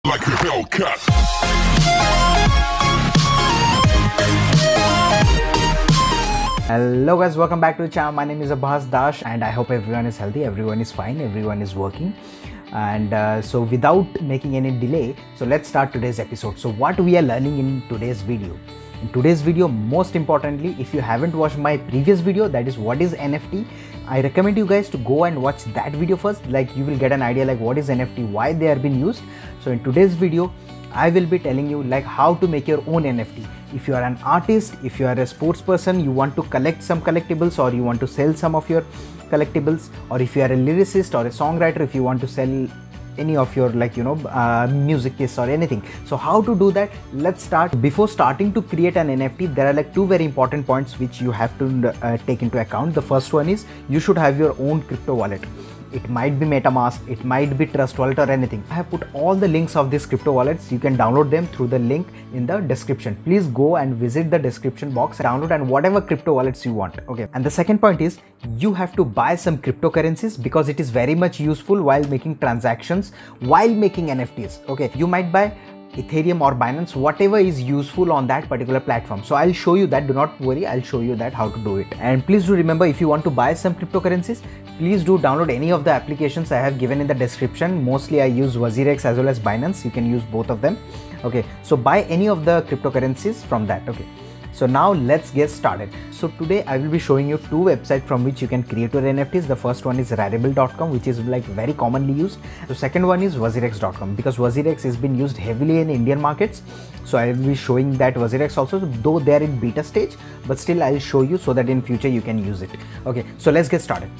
like a Hellcat. Hello guys, welcome back to the channel. My name is Abbas Dash and I hope everyone is healthy, everyone is fine, everyone is working. And so without making any delay, so let's start today's episode. So what we are learning in today's video? In today's video, most importantly, if you haven't watched my previous video, that is what is NFT, I recommend you guys to go and watch that video first. Like you will get an idea like what is NFT, why they are being used. So in today's video, I will be telling you like how to make your own NFT. If you are an artist, if you are a sports person, you want to collect some collectibles or you want to sell some of your collectibles, or if you are a lyricist or a songwriter, if you want to sell any of your music piece or anything. So how to do that? Let's start. Before starting to create an NFT, there are like two very important points which you have to take into account. The first one is you should have your own crypto wallet. It might be MetaMask, it might be Trust Wallet or anything. I have put all the links of these crypto wallets. You can download them through the link in the description. Please go and visit the description box, download and whatever crypto wallets you want. Okay. And the second point is you have to buy some cryptocurrencies because it is very much useful while making transactions, while making NFTs. Okay. You might buy Ethereum or Binance, whatever is useful on that particular platform. So I'll show you that. Do not worry, I'll show you that how to do it. And please do remember, if you want to buy some cryptocurrencies, please do download any of the applications I have given in the description. Mostly I use WazirX as well as Binance. You can use both of them. Okay, so buy any of the cryptocurrencies from that. Okay, so now let's get started. So today I will be showing you two websites from which you can create your NFTs. The first one is Rarible.com, which is like very commonly used. The second one is WazirX.com, because WazirX has been used heavily in Indian markets. So I will be showing that WazirX also, though they are in beta stage, but still I'll show you so that in future you can use it. Okay, so let's get started.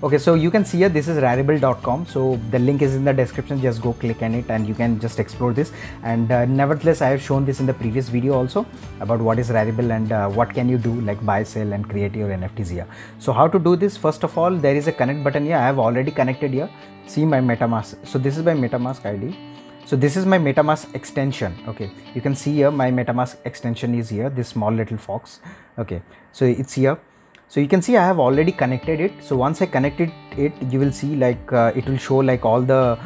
Okay, so you can see here, this is Rarible.com. So the link is in the description. Just go click on it and you can just explore this. And nevertheless, I have shown this in the previous video also about what is Rarible and what can you do, like buy, sell and create your NFTs here. So how to do this? First of all, there is a connect button here. I have already connected here. See my MetaMask. So this is my MetaMask ID. So this is my MetaMask extension. Okay, you can see here my MetaMask extension is here, this small little fox. Okay, so it's here. So you can see I have already connected it. So once I connected it, you will see like it will show like all the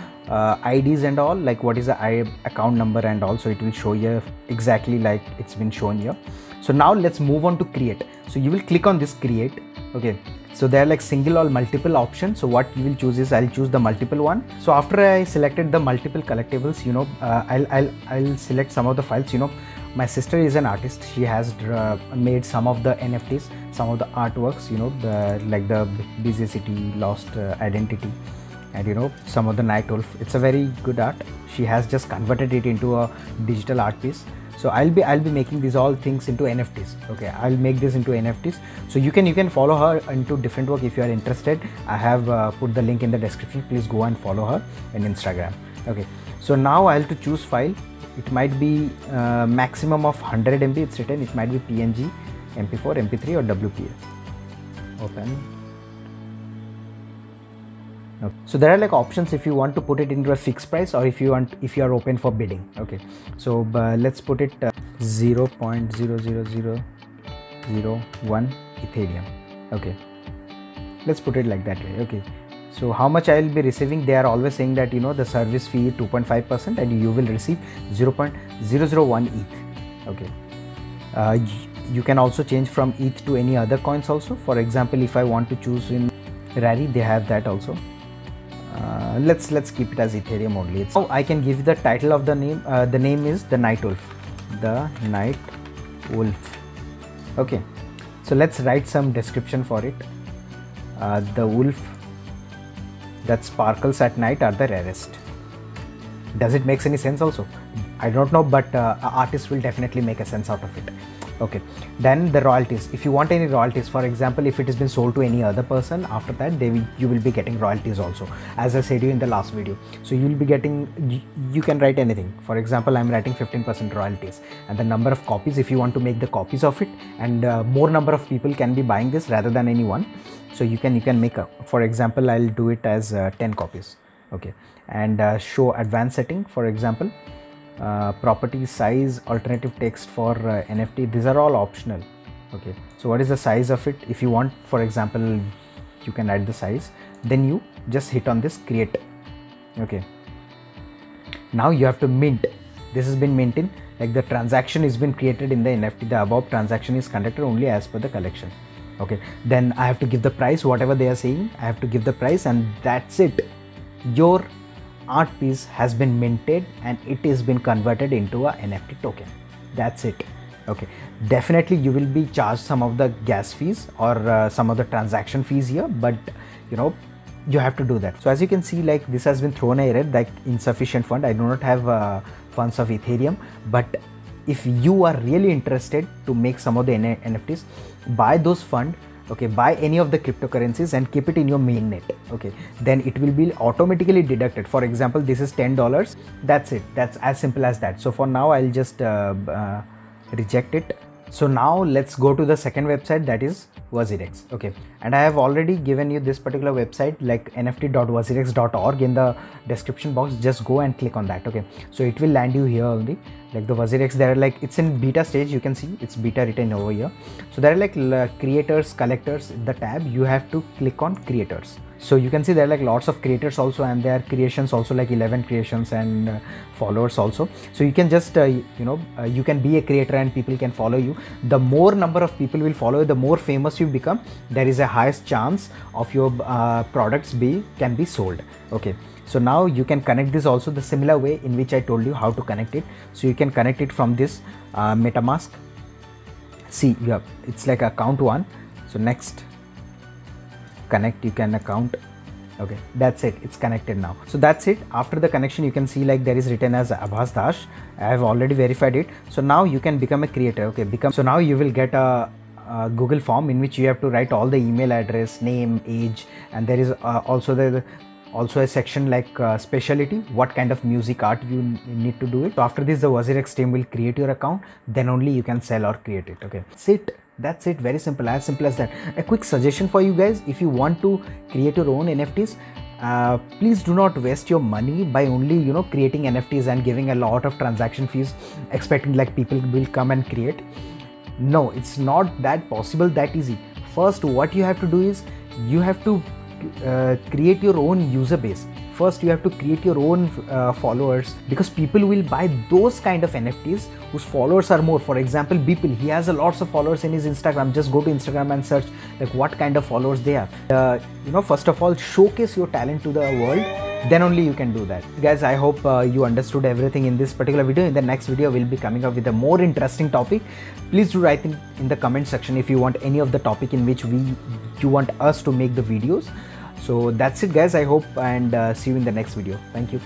IDs and all, like what is the account number and also it will show here exactly like it's been shown here. So now let's move on to create. So you will click on this create. Okay, so there are like single or multiple options. So what you will choose is, I'll choose the multiple one. So after I selected the multiple collectibles, I'll select some of the files. My sister is an artist. She has made some of the NFTs, some of the artworks, like the Busy City, Lost Identity, and some of the Night Wolf. It's a very good art. She has just converted it into a digital art piece. So I'll be making these all things into NFTs. Okay, I'll make this into NFTs. So you can follow her into different work if you are interested. I have put the link in the description. Please go and follow her in Instagram. Okay, so now I'll have to choose file. It might be maximum of 100 MB. It's written. It might be PNG, MP4, MP3 or WPA. Open. Okay. So there are like options if you want to put it into a fixed price or if you are open for bidding. Okay, so let's put it 0.00001 Ethereum. Okay, let's put it like that way. Okay, so how much I will be receiving? They are always saying that the service fee is 2.5% and you will receive 0.001 ETH. Okay, you can also change from ETH to any other coins also. For example, if I want to choose in Rari, they have that also. Let's keep it as Ethereum only. So I can give the title of the name. The name is the Night Wolf. The Night Wolf. Okay, so let's write some description for it. The wolf that sparkles at night are the rarest. Does it make any sense also? I don't know, but an artist will definitely make a sense out of it. Okay, then the royalties. If you want any royalties, for example, if it has been sold to any other person, after that you will be getting royalties also, as I said you in the last video. So you will be getting, you can write anything. For example, I'm writing 15% royalties and the number of copies, if you want to make the copies of it, and more number of people can be buying this rather than any one. So you can make for example, I'll do it as 10 copies. Okay, and show advanced setting, for example, property size, alternative text for NFT. These are all optional. Okay, so what is the size of it? If you want, for example, you can add the size, then you just hit on this create. Okay, Now you have to mint. This has been minted, like the transaction has been created in the NFT. The above transaction is conducted only as per the collection. Okay, then I have to give the price, whatever they are saying, I have to give the price, and that's it. Your art piece has been minted and it is been converted into a NFT token. That's it. Okay, definitely you will be charged some of the gas fees or some of the transaction fees here, but you know, you have to do that. So as you can see, like this has been thrown a error, like insufficient fund. I do not have funds of Ethereum, but if you are really interested to make some of the NFTs, buy those funds. Okay, buy any of the cryptocurrencies and keep it in your mainnet. Okay, then it will be automatically deducted. For example, this is $10. That's it. That's as simple as that. So for now, I'll just reject it. So now let's go to the second website, that is WazirX. Okay, and I have already given you this particular website, like nft.wazirx.org, in the description box. Just go and click on that. Okay, so it will land you here only. Like the WazirX, there are like, it's in beta stage, you can see it's beta written over here. So there are like creators, collectors, the tab, you have to click on creators. So you can see there are like lots of creators also, and there are creations also, like 11 creations and followers also. So you can just you can be a creator and people can follow you. The more number of people will follow you, the more famous you become, there is a highest chance of your products can be sold. Okay, so now you can connect this also the similar way in which I told you how to connect it. So you can connect it from this MetaMask. See, it's like account 1. So next, connect, you can account. Okay, that's it, it's connected now. So that's it. After the connection, you can see like there is written as Abhas Dash. I have already verified it. So now you can become a creator. Okay, so now you will get a Google form in which you have to write all the email address, name, age, and there is also a section like specialty, what kind of music art you need to do it. So after this, the WazirX team will create your account, then only you can sell or create it. Okay, that's it, very simple as that. A quick suggestion for you guys, if you want to create your own NFTs, please do not waste your money by only creating NFTs and giving a lot of transaction fees, expecting like people will come and create. No, it's not that possible, that easy. First, what you have to do is you have to create your own user base. First, you have to create your own followers, because people will buy those kind of NFTs whose followers are more. For example, Beeple, he has a lots of followers in his Instagram. Just go to Instagram and search like what kind of followers they have. First of all, showcase your talent to the world, then only you can do that. Guys, I hope you understood everything in this particular video. In the next video, we'll be coming up with a more interesting topic. Please do write in the comment section if you want any of the topic in which you want us to make the videos. So that's it guys, I hope, and see you in the next video. Thank you.